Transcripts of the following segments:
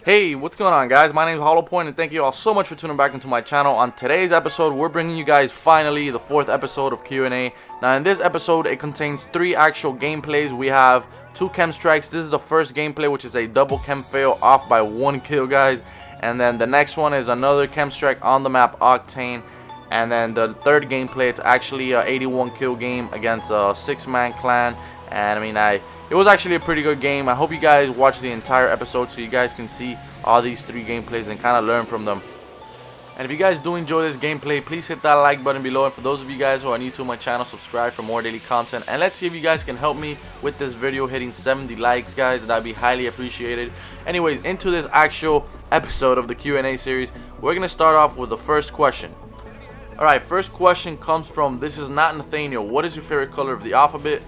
Hey, what's going on, guys? My name is HollowPoiint, and thank you all so much for tuning back into my channel. On today's episode, we're bringing you guys finally the 4th episode of Q&A. Now, in this episode, it contains 3 actual gameplays. We have 2 chem strikes. This is the first gameplay, which is a double chem fail off by 1 kill, guys. And then the next one is another chem strike on the map Octane. And then the third gameplay, it's actually a 81 kill game against a 6-man clan. And it was actually a pretty good game. I hope you guys watch the entire episode so you guys can see all these 3 gameplays and kind of learn from them. And if you guys do enjoy this gameplay, please hit that like button below. And for those of you guys who are new to my channel, subscribe for more daily content. And let's see if you guys can help me with this video hitting 70 likes, guys. That'd be highly appreciated. Anyways, into this actual episode of the Q&A series, we're going to start off with the first question. Alright, first question comes from, this is not Nathaniel. What is your favorite color of the alphabet?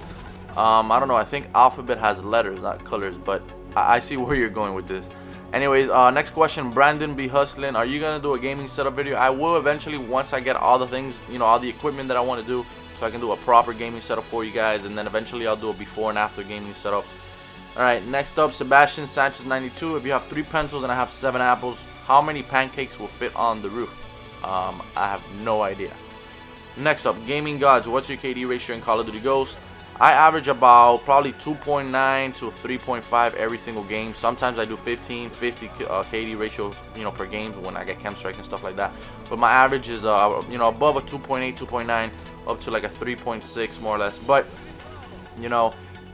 I don't know, I think alphabet has letters, not colors, but I see where you're going with this. Anyways, next question, Brandon B. Hustlin. Are you going to do a gaming setup video? I will eventually, once I get all the things, all the equipment that I want to do, so I can do a proper gaming setup for you guys, and then eventually I'll do a before and after gaming setup. Alright, next up, Sebastian Sanchez 92. If you have 3 pencils and I have 7 apples, how many pancakes will fit on the roof? I have no idea. Next up, Gaming Gods. What's your KD ratio in Call of Duty Ghost? I average about probably 2.9 to 3.5 every single game. Sometimes I do 50 KD ratio, per game when I get chem strike and stuff like that. But my average is, above a 2.8, 2.9, up to like a 3.6 more or less. But,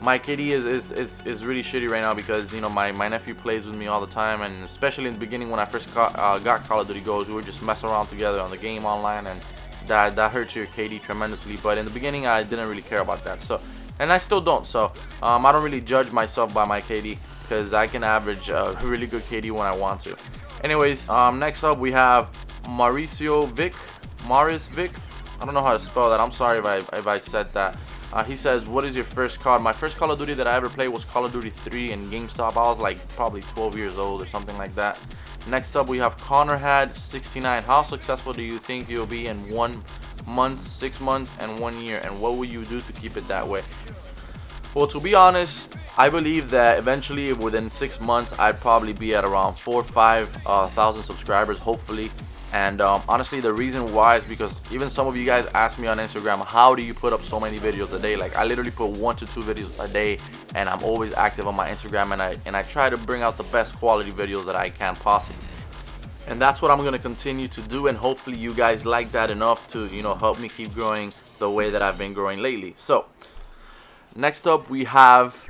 my KD is really shitty right now because, my nephew plays with me all the time. And especially in the beginning when I first got Call of Duty Ghost, we were just messing around together on the game online, and that hurts your KD tremendously. But in the beginning, I didn't really care about that. So, and I still don't. So, I don't really judge myself by my KD because I can average a really good KD when I want to. Anyways, next up we have Maurice Vic. I don't know how to spell that. I'm sorry if I said that. He says, what is your first COD? My first Call of Duty that I ever played was Call of Duty 3 in GameStop. I was like probably 12 years old or something like that. Next up we have Connorhad69. How successful do you think you'll be in 1 month, 6 months, and 1 year? And what will you do to keep it that way? Well, to be honest, I believe that eventually within 6 months I'd probably be at around 4,000 or 5,000 subscribers, hopefully. And honestly, the reason why is because even some of you guys ask me on Instagram, how do you put up so many videos a day? Like, I literally put 1 to 2 videos a day, and I'm always active on my Instagram, and I try to bring out the best quality videos that I can possibly. And that's what I'm going to continue to do, and hopefully you guys like that enough to, help me keep growing the way that I've been growing lately. So, next up we have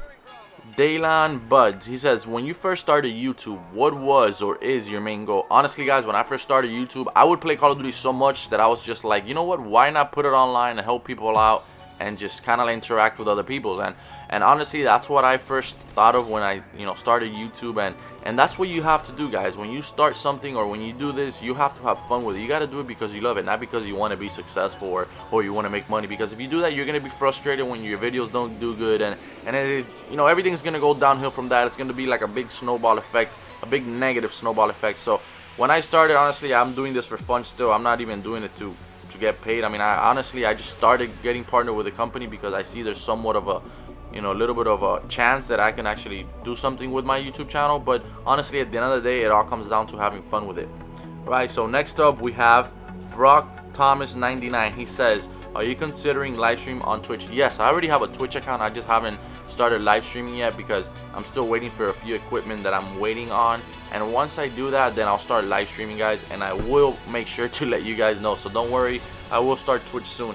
Daylan Buds. He says, when you first started YouTube, what was or is your main goal? Honestly, guys, when I first started YouTube, I would play Call of Duty so much that I was just like, you know what, why not put it online and help people out and just kind of interact with other people? And honestly, that's what I first thought of when I started YouTube. And that's what you have to do, guys. When you start something or when you do this, you have to have fun with it. You got to do it because you love it, not because you want to be successful or you want to make money. Because if you do that, you're going to be frustrated when your videos don't do good, and everything's going to go downhill from that. It's going to be like a big snowball effect, a big negative snowball effect. So when I started, honestly, I'm doing this for fun still. I'm not even doing it to get paid. I just started getting partnered with a company because I see there's somewhat of a little bit of a chance that I can actually do something with my YouTube channel. But honestly, at the end of the day, it all comes down to having fun with it. Right, so next up we have Brock Thomas 99. He says, are you considering live stream on Twitch? Yes, I already have a Twitch account. I just haven't started live streaming yet because I'm still waiting for a few equipment that I'm waiting on. And once I do that, then I'll start live streaming, guys, and I will make sure to let you guys know. So don't worry, I will start Twitch soon.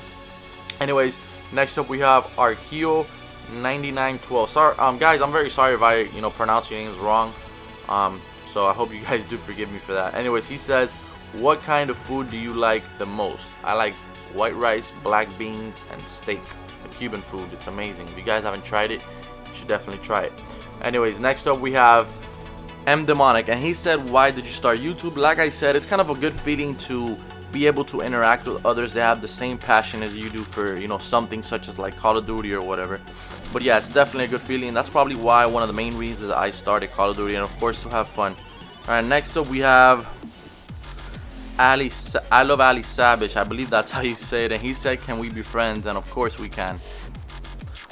Anyways, next up we have Archeo 9912. Sorry, guys, I'm very sorry if I pronounce your names wrong. So I hope you guys do forgive me for that. Anyways, he says, what kind of food do you like the most? I like white rice, black beans, and steak. The Cuban food, it's amazing. If you guys haven't tried it, you should definitely try it. Anyways, next up we have M Demonic, and he said, why did you start YouTube? Like I said, it's kind of a good feeling to be able to interact with others that have the same passion as you do for something such as like Call of Duty or whatever. But yeah, it's definitely a good feeling. That's probably why one of the main reasons that I started Call of Duty, and of course to have fun. Alright, next up we have I love Ali Savage. I believe that's how you say it, and he said, can we be friends? And of course we can.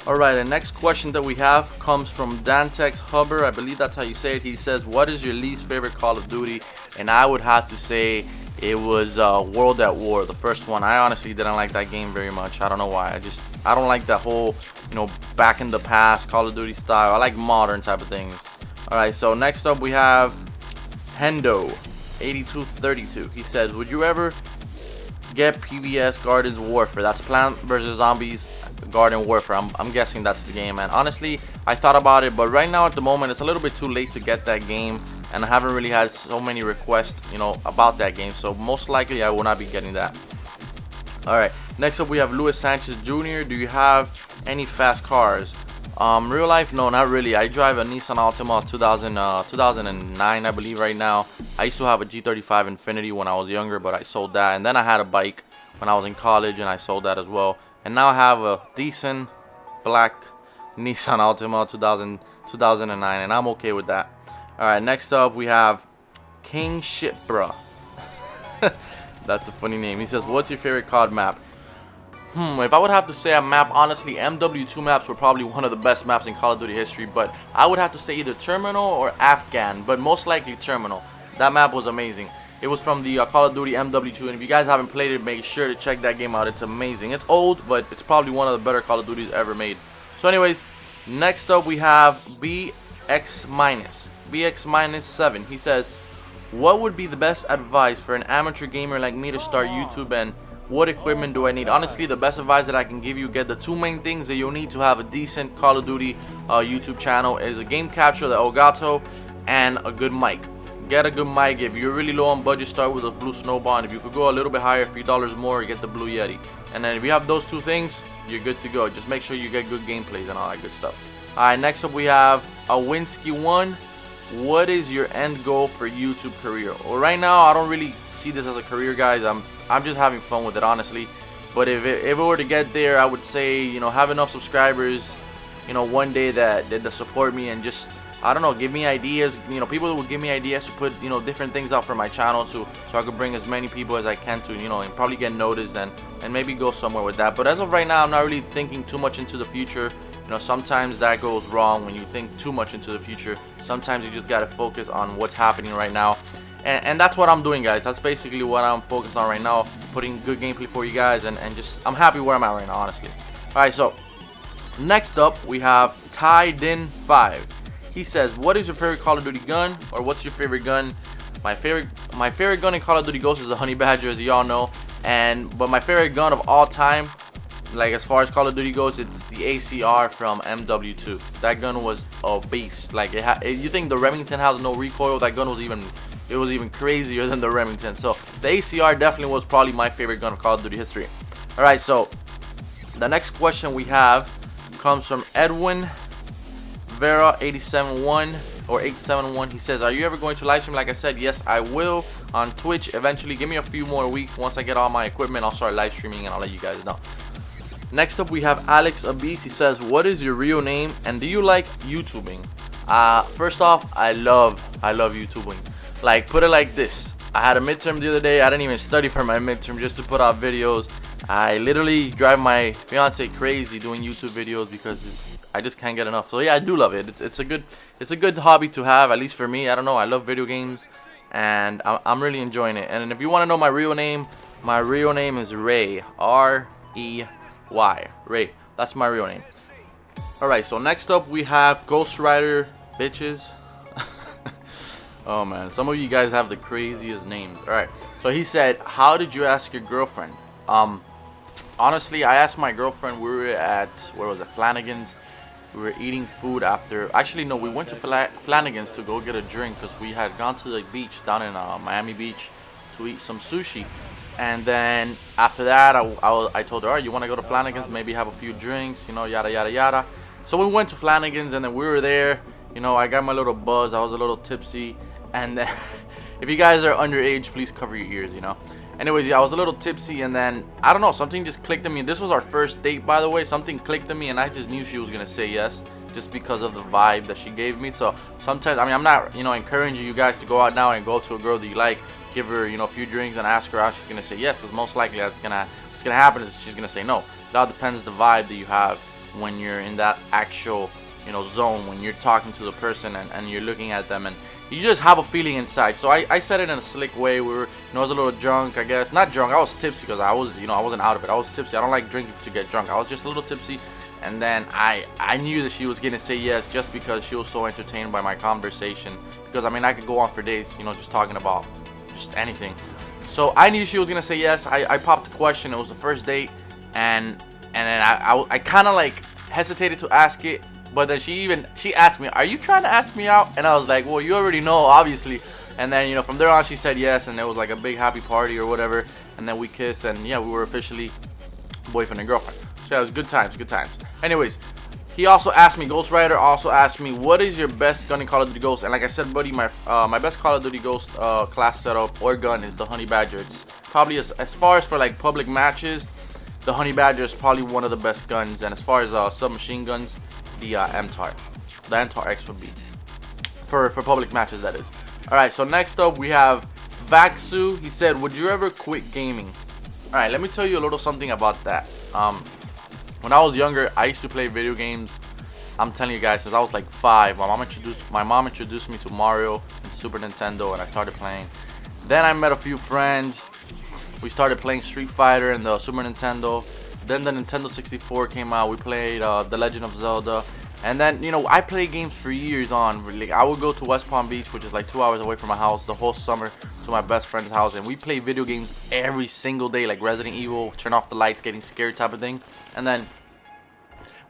Alright, the next question that we have comes from Dantex Huber. I believe that's how you say it. He says, what is your least favorite Call of Duty? And I would have to say it was World at War, the first one. I honestly didn't like that game very much. I don't know why. I don't like that whole, back in the past Call of Duty style. I like modern type of things. Alright, so next up we have Hendo8232. He says, would you ever get PvS Gardens Warfare? That's Plant vs. Zombies Garden Warfare. I'm guessing that's the game, man. Honestly, I thought about it, but right now at the moment it's a little bit too late to get that game, and I haven't really had so many requests, about that game, so most likely I will not be getting that. Alright, next up we have Luis Sanchez Jr. Do you have any fast cars? Real life, no, not really. I drive a Nissan Altima 2009, I believe, right now. I used to have a G35 Infinity when I was younger, but I sold that, and then I had a bike when I was in college, and I sold that as well. And now I have a decent black Nissan Altima 2009, and I'm okay with that. Alright, next up we have King Shitbra. That's a funny name. He says, what's your favorite COD map? If I would have to say a map, honestly, MW2 maps were probably one of the best maps in Call of Duty history, but I would have to say either Terminal or Afghan, but most likely Terminal. That map was amazing. It was from the Call of Duty MW2, and if you guys haven't played it, make sure to check that game out. It's amazing. It's old, but it's probably one of the better Call of Duties ever made. So anyways, next up we have BX-7. He says, what would be the best advice for an amateur gamer like me to start YouTube, and what equipment do I need? Honestly, the best advice that I can give you, get the two main things that you'll need to have a decent Call of Duty YouTube channel is a game capture, the Elgato, and a good mic. Get a good mic. If you're really low on budget, start with a Blue Snowball, and if you could go a little bit higher, a few dollars more, get the Blue Yeti. And then if you have those two things, you're good to go. Just make sure you get good gameplays and all that good stuff. Alright, next up we have a Winsky1. What is your end goal for YouTube career? Well, right now I don't really see this as a career, guys. I'm just having fun with it, honestly. But if it were to get there, I would say, have enough subscribers, one day that support me, and just, I don't know, give me ideas. People will give me ideas to put, different things out for my channel, so I could bring as many people as I can to, and probably get noticed and maybe go somewhere with that. But as of right now, I'm not really thinking too much into the future. Sometimes that goes wrong when you think too much into the future. Sometimes you just gotta focus on what's happening right now. And that's what I'm doing, guys. That's basically what I'm focused on right now, putting good gameplay for you guys, and just, I'm happy where I'm at right now, honestly. Alright, so next up we have Tydin5. He says, what is your favorite Call of Duty gun, or what's your favorite gun? My favorite gun in Call of Duty Ghosts is the Honey Badger, as y'all know. But my favorite gun of all time, like as far as Call of Duty goes, it's the ACR from MW2. That gun was a beast. Like you think the Remington has no recoil? That gun was even crazier than the Remington. So the ACR definitely was probably my favorite gun of Call of Duty history. All right, so the next question we have comes from Edwin Vera 871 or 871. He says, are you ever going to live stream? Like I said, yes, I will on Twitch eventually. Give me a few more weeks. Once I get all my equipment, I'll start live streaming, and I'll let you guys know. Next up we have Alex Abis. He says, what is your real name, and do you like YouTubing? First off, I love YouTubing. Like, put it like this, I had a midterm the other day. I didn't even study for my midterm just to put out videos. I literally drive my fiance crazy doing YouTube videos because I just can't get enough. So yeah, I do love it. It's a good hobby to have, at least for me. I don't know, I love video games, and I'm really enjoying it. And if you want to know my real name is Ray, R-E-Y, Ray. That's my real name. Alright, so next up we have Ghost Rider bitches. Oh man, some of you guys have the craziest names. Alright, so he said, how did you ask your girlfriend? Honestly, I asked my girlfriend. We were at, where was it, Flanagan's. We were eating food after, actually no, we went to Flanagan's to go get a drink because we had gone to the beach down in Miami Beach to eat some sushi. And then after that, I told her, all right, you want to go to Flanagan's, maybe have a few drinks, yada yada yada. So we went to Flanagan's, and then we were there. I got my little buzz. I was a little tipsy, and then if you guys are underage, please cover your ears. Anyways, yeah, I was a little tipsy, and then I don't know, something just clicked in me. This was our first date, by the way. Something clicked in me, and I just knew she was gonna say yes, just because of the vibe that she gave me. So sometimes, I mean, I'm not, encouraging you guys to go out now and go to a girl that you like, give her, a few drinks and ask her out. She's gonna say yes, because most likely what's gonna happen is she's gonna say no. It all depends the vibe that you have when you're in that actual, you know, zone, when you're talking to the person and you're looking at them, and you just have a feeling inside. So I said it in a slick way. We were, you know, I was a little drunk, I guess. Not drunk, I was tipsy because I was, you know, I wasn't out of it. I was tipsy. I don't like drinking to get drunk. I was just a little tipsy. And then I knew that she was gonna say yes just because she was so entertained by my conversation. Because I mean, I could go on for days, you know, just talking about just anything. So I knew she was gonna say yes. I popped the question. It was the first date, and then I kind of like hesitated to ask it, but then she asked me, "Are you trying to ask me out?" And I was like, "Well, you already know, obviously." And then, you know, from there on, she said yes, and it was like a big happy party or whatever. And then we kissed, and yeah, we were officially boyfriend and girlfriend. So yeah, it was good times, good times. Anyways, he also asked me, Ghost Rider also asked me, what is your best gun in Call of Duty Ghost? And like I said, buddy, my best Call of Duty Ghost class setup or gun is the Honey Badger. It's probably, as far as for like public matches, the Honey Badger is probably one of the best guns. And as far as submachine guns, the MTAR. The MTAR X would be for public matches, that is. Alright, so next up we have Vaxu. He said, would you ever quit gaming? Alright, let me tell you a little something about that. When I was younger, I used to play video games. I'm telling you guys, since I was like 5, my mom introduced me to Mario and Super Nintendo, and I started playing. Then I met a few friends. We started playing Street Fighter and the Super Nintendo. Then the Nintendo 64 came out. We played The Legend of Zelda. And then, you know, I played games for years on. Like, I would go to West Palm Beach, which is like 2 hours away from my house, the whole summer to my best friend's house, and we play video games every single day, like Resident Evil, turn off the lights, getting scared type of thing. And then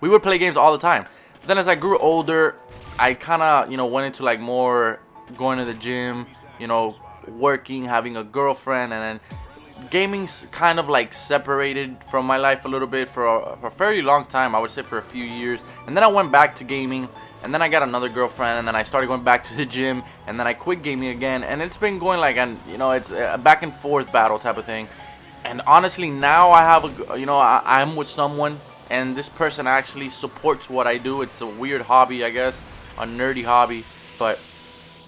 we would play games all the time. Then as I grew older, I kind of, you know, went into like more going to the gym, you know, working, having a girlfriend, and then gaming's kind of like separated from my life a little bit for a fairly long time. I would say for a few years. And then I went back to gaming, and then I got another girlfriend, and then I started going back to the gym, and then I quit gaming again. And it's been going like, and you know, it's a back and forth battle type of thing. And honestly, now I have a, you know, I'm with someone, and this person actually supports what I do. It's a weird hobby, I guess, a nerdy hobby, but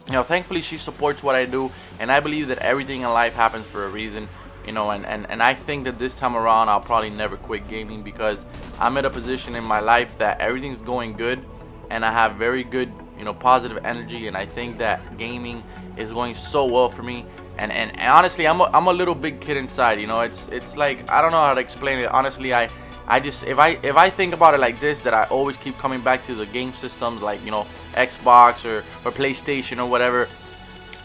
you know, thankfully she supports what I do, and I believe that everything in life happens for a reason. You know, and I think that this time around I'll probably never quit gaming, because I'm at a position in my life that everything's going good, and I have very good, you know, positive energy, and I think that gaming is going so well for me. And honestly, I'm a little big kid inside. You know, it's like, I don't know how to explain it. Honestly, I just, if I think about it like this, that I always keep coming back to the game systems, like, you know, Xbox or PlayStation or whatever,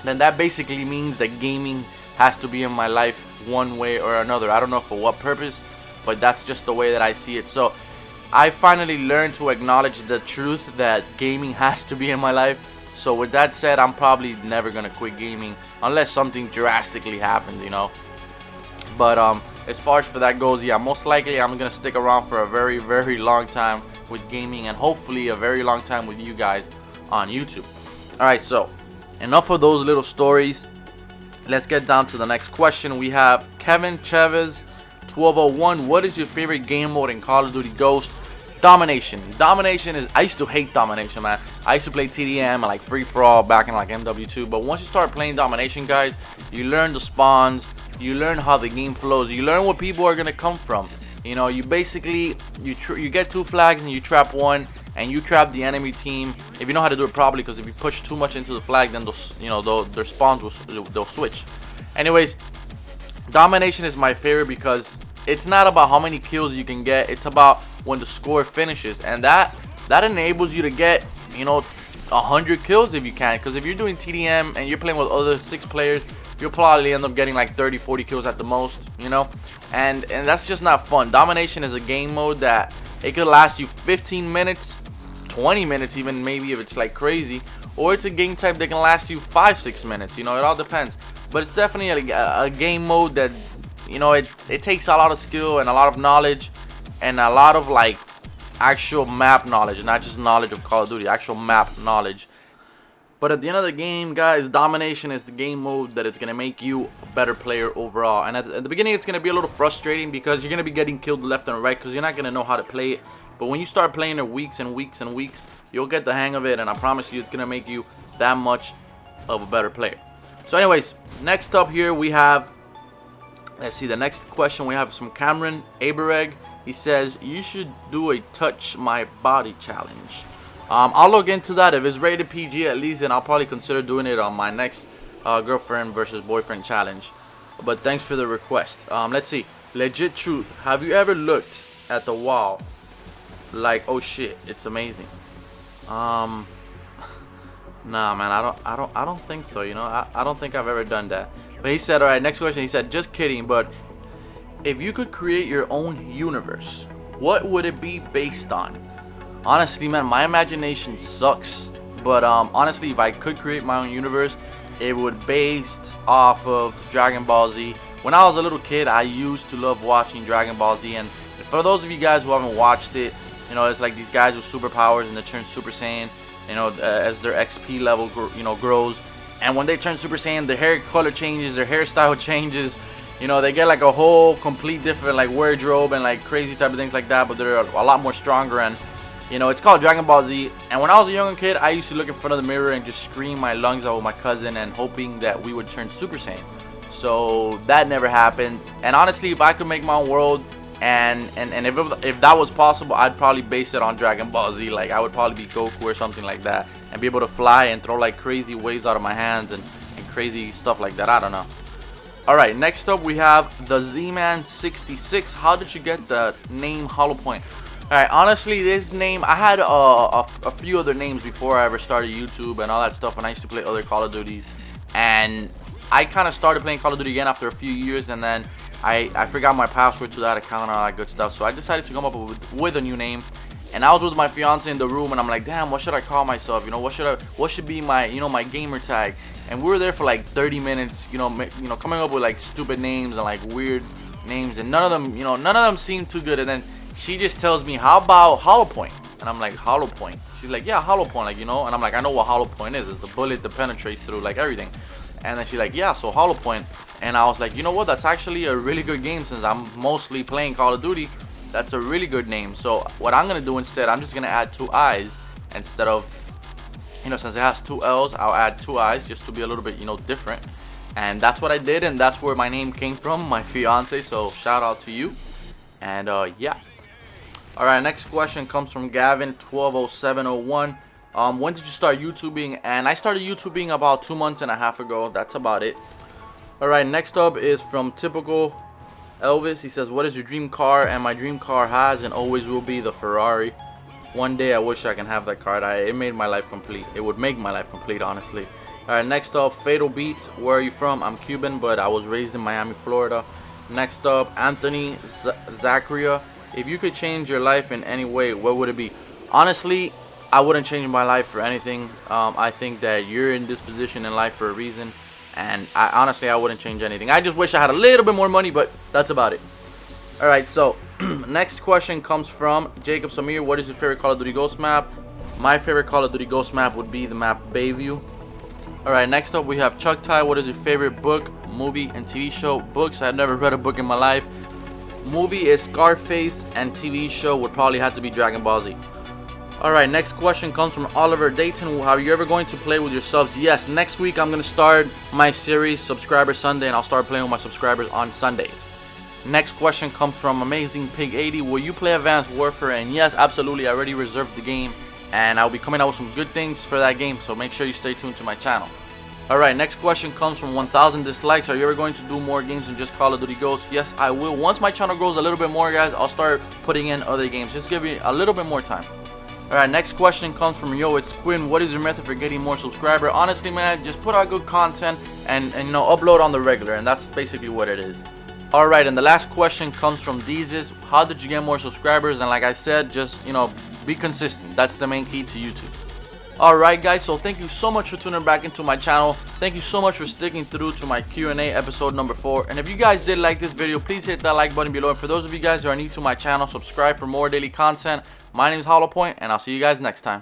then that basically means that gaming has to be in my life one way or another. I don't know for what purpose, but that's just the way that I see it. So I finally learned to acknowledge the truth that gaming has to be in my life. So with that said, I'm probably never gonna quit gaming unless something drastically happens, you know. But as far as for that goes, yeah, most likely I'm gonna stick around for a very, very long time with gaming, and hopefully a very long time with you guys on YouTube. Alright, so enough of those little stories. Let's get down to the next question. We have Kevin Chavez 1201. What is your favorite game mode in Call of Duty Ghost? Domination. Domination is, I used to hate Domination, man. I used to play TDM and like free for all back in like MW2, but once you start playing Domination, guys, you learn the spawns, you learn how the game flows, you learn where people are gonna come from. You know, you basically you get 2 flags and you trap one, and you trap the enemy team if you know how to do it properly, because if you push too much into the flag, then those, you know, their spawns they'll switch. Anyways, Domination is my favorite because it's not about how many kills you can get, it's about when the score finishes, and that enables you to get, you know, 100 kills if you can. Because if you're doing TDM and you're playing with other 6 players, you'll probably end up getting like 30-40 kills at the most, you know, and that's just not fun. Domination is a game mode that it could last you 15 minutes, 20 minutes even, maybe, if it's like crazy, or it's a game type that can last you 5-6 minutes, you know, it all depends. But it's definitely a game mode that, you know, it takes a lot of skill and a lot of knowledge and a lot of like actual map knowledge, not just knowledge of Call of Duty, actual map knowledge. But at the end of the game, guys, Domination is the game mode that it's going to make you a better player overall. And at the beginning, it's going to be a little frustrating because you're going to be getting killed left and right because you're not going to know how to play it. But when you start playing it weeks and weeks and weeks, you'll get the hang of it, and I promise you it's going to make you that much of a better player. So anyways, next up here we have, let's see, the next question we have is from Cameron Abereg, He says you should do a touch my body challenge. I'll look into that. If it's rated PG at least, then I'll probably consider doing it on my next girlfriend versus boyfriend challenge. But thanks for the request. Let's see. Legit truth. Have you ever looked at the wall like, oh shit, it's amazing? Nah, man, I don't think so. You know, I don't think I've ever done that. But he said, all right, next question. He said, just kidding, but if you could create your own universe, what would it be based on? Honestly, man, my imagination sucks. But honestly, if I could create my own universe, it would be based off of Dragon Ball Z. When I was a little kid, I used to love watching Dragon Ball Z. And for those of you guys who haven't watched it, you know, it's like these guys with superpowers and they turn Super Saiyan, you know, as their XP level, you know, grows. And when they turn Super Saiyan, their hair color changes, their hairstyle changes. You know, they get like a whole complete different like wardrobe and like crazy type of things like that. But they're a lot more stronger. And you know, it's called Dragon Ball Z. And when I was a younger kid, I used to look in front of the mirror and just scream my lungs out with my cousin and hoping that we would turn Super Saiyan. So that never happened. And honestly, if I could make my own world and if that was possible, I'd probably base it on Dragon Ball Z. Like I would probably be Goku or something like that and be able to fly and throw like crazy waves out of my hands and crazy stuff like that. I don't know. Alright, next up we have the Z-Man66. How did you get the name HollowPoiint? Alright, honestly, this name, I had a few other names before I ever started YouTube and all that stuff when I used to play other Call of Duties. And I kind of started playing Call of Duty again after a few years, and then I forgot my password to that account and all that good stuff. So I decided to come up with a new name. And I was with my fiance in the room, and I'm like, damn, what should I call myself? You know, what should be my, you know, my gamer tag? And we were there for like 30 minutes, you know, coming up with like stupid names and like weird names, and none of them seemed too good. And then she just tells me, how about HollowPoiint? And I'm like, HollowPoiint? She's like, yeah, HollowPoiint, like, you know. And I'm like, I know what HollowPoiint is. It's the bullet that penetrates through like everything. And then she's like, yeah, so HollowPoiint. And I was like, you know what? That's actually a really good game. Since I'm mostly playing Call of Duty, that's a really good name. So what I'm gonna do instead, I'm just gonna add 2 I's instead of, you know, since it has 2 L's, I'll add 2 I's just to be a little bit, you know, different. And that's what I did, and that's where my name came from, my fiance. So shout out to you. And yeah. Alright, next question comes from Gavin 120701. When did you start YouTubing? And I started YouTubing about 2.5 months ago. That's about it. Alright, next up is from Typical Elvis. He says, what is your dream car? And my dream car has and always will be the Ferrari. One day I wish I can have that car. It made my life complete. It would make my life complete, honestly. Alright, next up, Fatal Beats. Where are you from? I'm Cuban, but I was raised in Miami, Florida. Next up, Anthony Zachria. If you could change your life in any way, what would it be? Honestly, I wouldn't change my life for anything. I think that you're in this position in life for a reason. And honestly, I wouldn't change anything. I just wish I had a little bit more money, but that's about it. Alright, so next question comes from Jacob Samir. What is your favorite Call of Duty Ghost map? My favorite Call of Duty Ghost map would be the map Bayview. Alright, next up we have Chuck Ty. What is your favorite book, movie, and TV show? Books, I've never read a book in my life. Movie is Scarface, and TV show would probably have to be Dragon Ball Z. Alright, next question comes from Oliver Dayton. Are you ever going to play with your subs? Yes, next week I'm going to start my series Subscriber Sunday, and I'll start playing with my subscribers on Sundays. Next question comes from Amazing Pig 80. Will you play Advanced Warfare? And yes, absolutely. I already reserved the game, and I'll be coming out with some good things for that game, so make sure you stay tuned to my channel. Alright, next question comes from 1000 Dislikes. Are you ever going to do more games than just Call of Duty Ghosts? Yes, I will. Once my channel grows a little bit more, guys, I'll start putting in other games. Just give me a little bit more time. Alright, next question comes from Yo, it's Quinn. What is your method for getting more subscribers? Honestly, man, just put out good content and you know, upload on the regular, and that's basically what it is. Alright, and the last question comes from Deezus. How did you get more subscribers? And like I said, just, you know, be consistent. That's the main key to YouTube. Alright guys, so thank you so much for tuning back into my channel. Thank you so much for sticking through to my Q&A episode number 4. And if you guys did like this video, please hit that like button below. And for those of you guys who are new to my channel, subscribe for more daily content. My name is HollowPoiint, and I'll see you guys next time.